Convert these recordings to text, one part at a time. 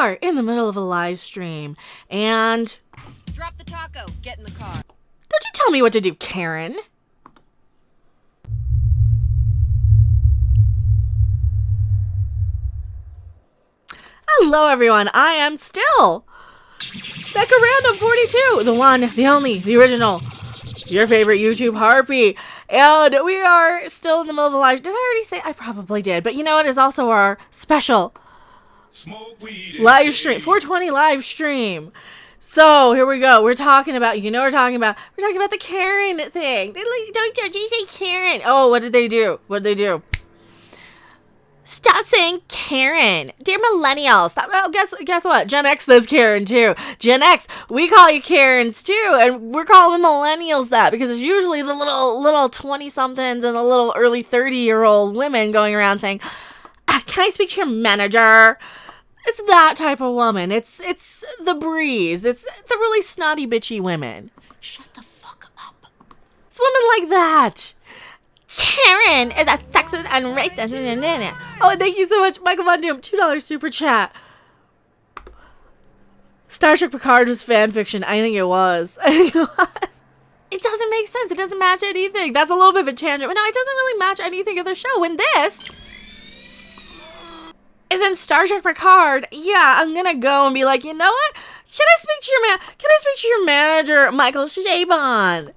are in the middle of a live stream, and... Drop the taco. Get in the car. Don't you tell me what to do, Karen. Hello, everyone. I am still Becca Random 42, the one, the only, the original, your favorite YouTube harpy. And we are still in the middle of a live... Did I already say? I probably did. But you know, it is also our special live stream, 420 live stream. So here we go. We're talking about, we're talking about the Karen thing. Don't you say Karen? Oh, what did they do? Stop saying Karen. Dear millennials. Well, guess what? Gen X says Karen too. Gen X, we call you Karens too. And we're calling millennials that because it's usually the little 20-somethings and the little early 30-year-old women going around saying, can I speak to your manager? It's that type of woman. It's the breeze. It's the really snotty, bitchy women. Shut the fuck up. It's women like that. Karen is a sexist and racist. Oh, thank you so much, Michael Von Doom. $2 super chat. Star Trek Picard was fan fiction. I think it was. It doesn't make sense. It doesn't match anything. That's a little bit of a tangent. But no, it doesn't really match anything of the show. When this is in Star Trek Picard, yeah, I'm gonna go and be like, you know what? Can I speak to your manager, Michael Chabon?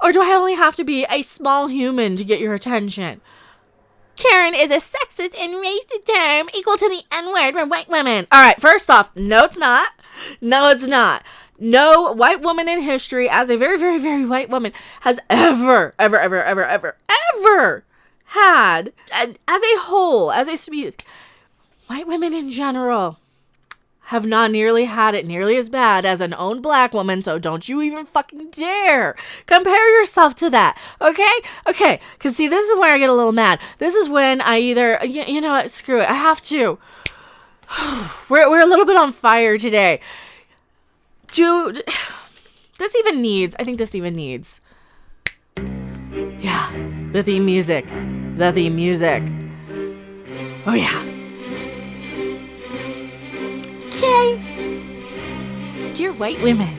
Or do I only have to be a small human to get your attention? Karen is a sexist and racist term equal to the N-word for white women. All right, first off, no, it's not. No, it's not. No white woman in history, as a very, very, very white woman, has ever had, and as a whole, as a species, white women in general have not nearly had it nearly as bad as an owned black woman, so don't you even fucking dare compare yourself to that, okay? Because see, this is where I get a little mad. This is when I either, you know what, screw it, I have to. We're a little bit on fire today. Dude, I think this even needs, yeah, the theme music. Oh yeah. Okay. Dear white women.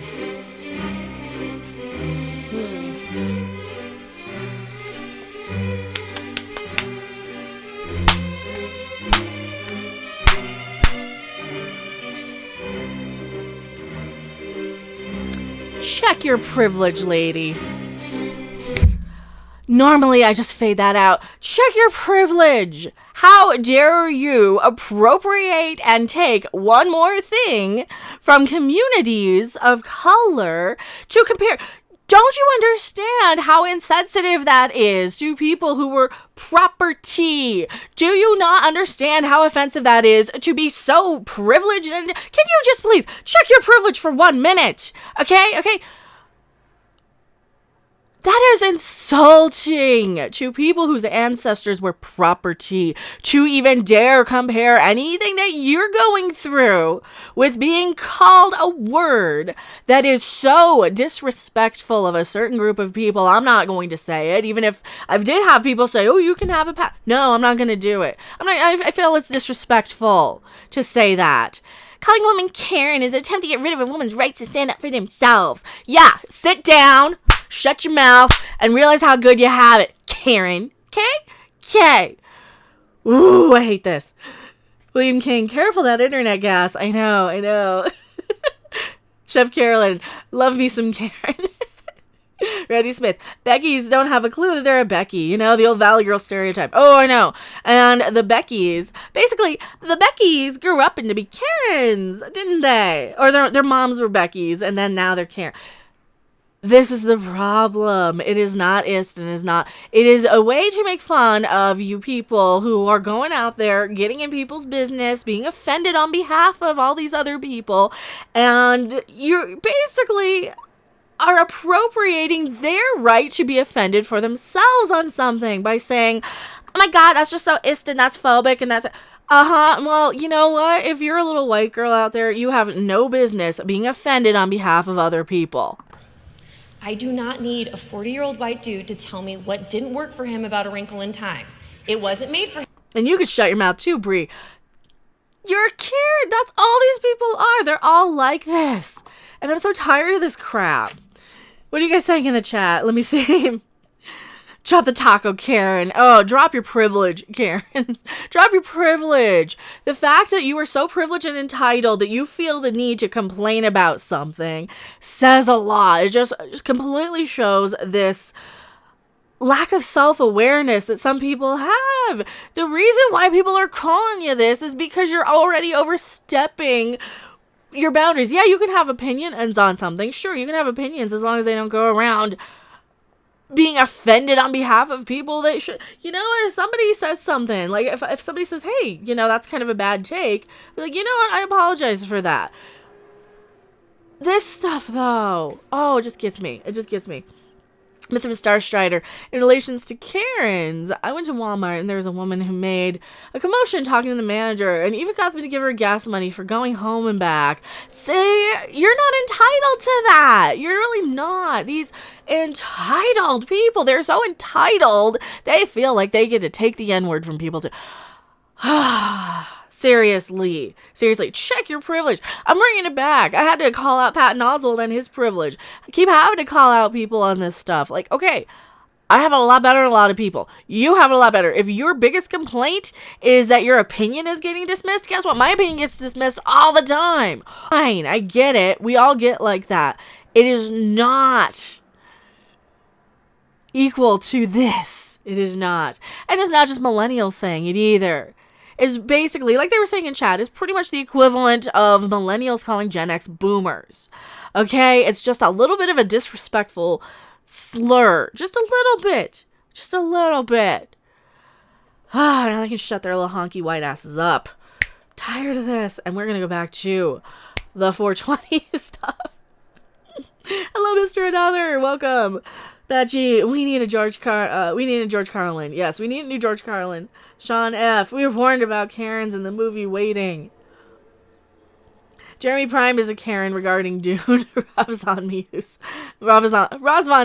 Check your privilege, lady. Normally, I just fade that out. Check your privilege. How dare you appropriate and take one more thing from communities of color to compare? Don't you understand how insensitive that is to people who were property? Do you not understand how offensive that is to be so privileged? And can you just please check your privilege for 1 minute? Okay? That is insulting to people whose ancestors were property to even dare compare anything that you're going through with being called a word that is so disrespectful of a certain group of people. I'm not going to say it, even if I did have people say, oh, you can have a No, I'm not going to do it. I feel it's disrespectful to say that. Calling a woman Karen is an attempt to get rid of a woman's rights to stand up for themselves. Yeah, sit down. Shut your mouth and realize how good you have it, Karen. Okay? Ooh, I hate this. William King, careful that internet gas. I know. Chef Carolyn, love me some Karen. Randy Smith, Beckys don't have a clue that they're a Becky. The old Valley Girl stereotype. Oh, I know. And the Beckys, basically, the Beckys grew up into be Karens, didn't they? Or their moms were Beckys, and then now they're Karen. This is the problem. It is not ist and is not. It is a way to make fun of you people who are going out there, getting in people's business, being offended on behalf of all these other people. And you basically are appropriating their right to be offended for themselves on something by saying, oh my God, that's just so ist and that's phobic and that's... Well, you know what? If you're a little white girl out there, you have no business being offended on behalf of other people. I do not need a 40-year-old white dude to tell me what didn't work for him about A Wrinkle in Time. It wasn't made for him. And you could shut your mouth too, Brie. You're a Karen. That's all these people are. They're all like this. And I'm so tired of this crap. What are you guys saying in the chat? Let me see. Drop the taco, Karen. Oh, drop your privilege, Karen. Drop your privilege. The fact that you are so privileged and entitled that you feel the need to complain about something says a lot. It just completely shows this lack of self-awareness that some people have. The reason why people are calling you this is because you're already overstepping your boundaries. Yeah, you can have opinions on something. Sure, you can have opinions as long as they don't go around being offended on behalf of people that should, if somebody says something, like if somebody says, hey, that's kind of a bad take, be like, you know what, I apologize for that. This stuff, though, it just gets me. Myth of Star Strider. In relations to Karens, I went to Walmart and there was a woman who made a commotion talking to the manager and even got me to give her gas money for going home and back. See, you're not entitled to that. You're really not. These entitled people, they're so entitled, they feel like they get to take the N-word from people too. Seriously, check your privilege. I'm bringing it back. I had to call out Patton Oswalt and his privilege. I keep having to call out people on this stuff. Like, okay, I have it a lot better than a lot of people. You have it a lot better. If your biggest complaint is that your opinion is getting dismissed, guess what? My opinion gets dismissed all the time. Fine, I get it. We all get like that. It is not equal to this. It is not. And it's not just millennials saying it either. Is basically, like they were saying in chat, is pretty much the equivalent of millennials calling Gen X boomers. Okay? It's just a little bit of a disrespectful slur. Just a little bit. Now they can shut their little honky white asses up. Tired of this. And we're going to go back to the 420 stuff. Hello, Mr. Another. Welcome. Batchy, we need a George Carlin. Yes, we need a new George Carlin. Sean F. We were warned about Karens in the movie Waiting. Jeremy Prime is a Karen regarding Dune. Razvan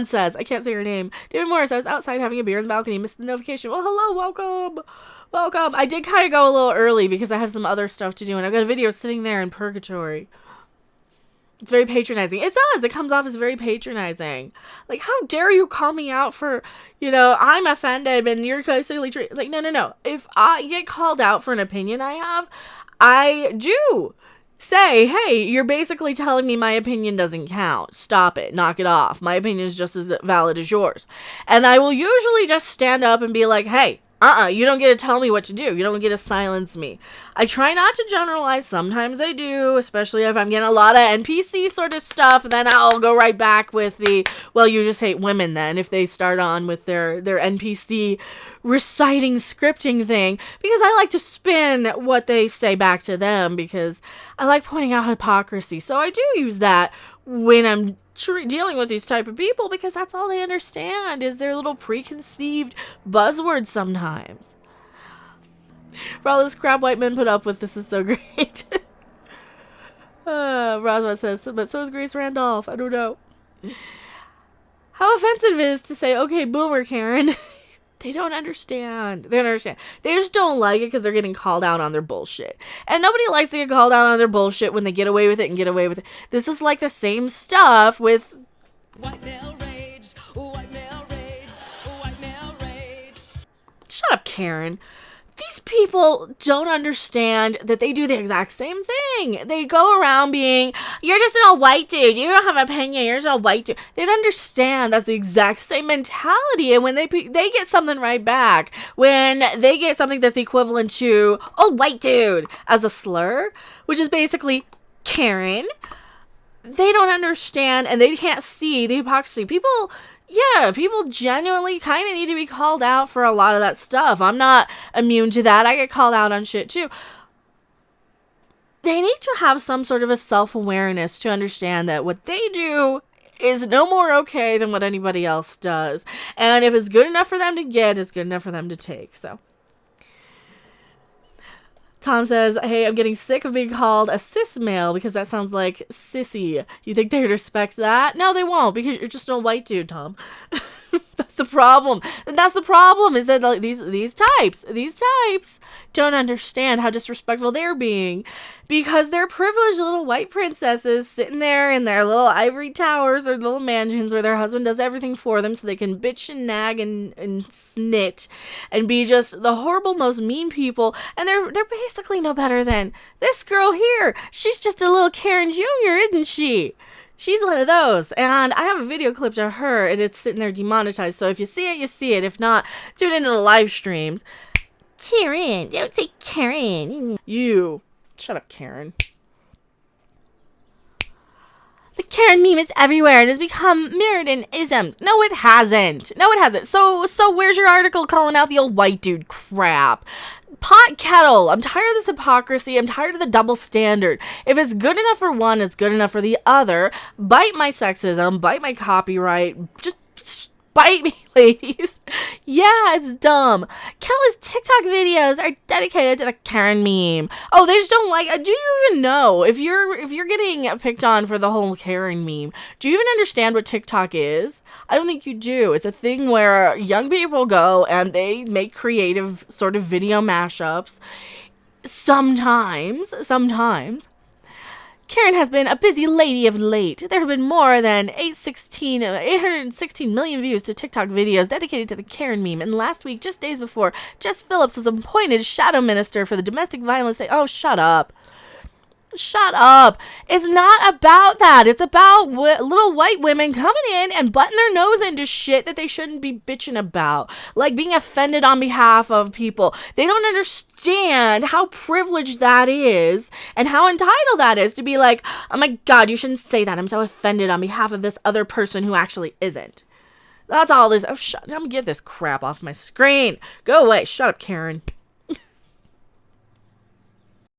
says, I can't say her name. David Morris, I was outside having a beer in the balcony, missed the notification. Well, hello, welcome. I did kind of go a little early because I have some other stuff to do, and I've got a video sitting there in purgatory. It's very patronizing. It does. It comes off as very patronizing. Like, how dare you call me out for, I'm offended and you're silly. Like, no. If I get called out for an opinion I have, I do say, hey, you're basically telling me my opinion doesn't count. Stop it. Knock it off. My opinion is just as valid as yours. And I will usually just stand up and be like, hey, you don't get to tell me what to do. You don't get to silence me. I try not to generalize. Sometimes I do, especially if I'm getting a lot of NPC sort of stuff. Then I'll go right back with well, you just hate women then, if they start on with their NPC reciting scripting thing. Because I like to spin what they say back to them because I like pointing out hypocrisy. So I do use that when I'm dealing with these type of people because that's all they understand is their little preconceived buzzwords sometimes. For all this crap white men put up with, this is so great. Roswell says, but so is Grace Randolph. I don't know. How offensive it is to say, okay, boomer, Karen. They don't understand. They just don't like it because they're getting called out on their bullshit. And nobody likes to get called out on their bullshit when they get away with it. This is like the same stuff with white male rage. Shut up, Karen. These people don't understand that they do the exact same thing. They go around being, you're just an old white dude. You don't have an opinion. You're just an old white dude. They don't understand that's the exact same mentality. And when they get something right back, when they get something that's equivalent to, oh, white dude, as a slur, which is basically Karen, they don't understand and they can't see the hypocrisy. People genuinely kind of need to be called out for a lot of that stuff. I'm not immune to that. I get called out on shit too. They need to have some sort of a self-awareness to understand that what they do is no more okay than what anybody else does. And if it's good enough for them to get, it's good enough for them to take. So Tom says, hey, I'm getting sick of being called a cis male because that sounds like sissy. You think they'd respect that? No, they won't because you're just an old white dude, Tom. That's the problem. That's the problem, is that like, these types don't understand how disrespectful they're being, because they're privileged little white princesses sitting there in their little ivory towers or little mansions where their husband does everything for them so they can bitch and nag and snit and be just the horrible, most mean people. And they're basically no better than this girl here. She's just a little Karen Jr., isn't she? She's one of those. And I have a video clip of her, and it's sitting there demonetized. So if you see it, you see it. If not, tune into the live streams. Karen, don't say Karen. You. Shut up, Karen. The Karen meme is everywhere and has become mirrored in isms. No, it hasn't. So where's your article calling out the old white dude crap? Pot kettle. I'm tired of this hypocrisy. I'm tired of the double standard. If it's good enough for one, it's good enough for the other. Bite my sexism. Bite my copyright. Just bite me, ladies. Yeah, it's dumb. Countless TikTok videos are dedicated to the Karen meme. Oh, they just don't like. Do you even know if you're getting picked on for the whole Karen meme? Do you even understand what TikTok is? I don't think you do. It's a thing where young people go and they make creative sort of video mashups. Sometimes. Karen has been a busy lady of late. There have been more than 816 million views to TikTok videos dedicated to the Karen meme. And last week, just days before, Jess Phillips was appointed shadow minister for the domestic violence. Oh, shut up. Shut up. It's not about that. It's about little white women coming in and butting their nose into shit that they shouldn't be bitching about. Like being offended on behalf of people. They don't understand how privileged that is and how entitled that is to be like, oh my God, you shouldn't say that. I'm so offended on behalf of this other person who actually isn't. That's all this. Oh, I'm gonna get this crap off my screen. Go away. Shut up, Karen.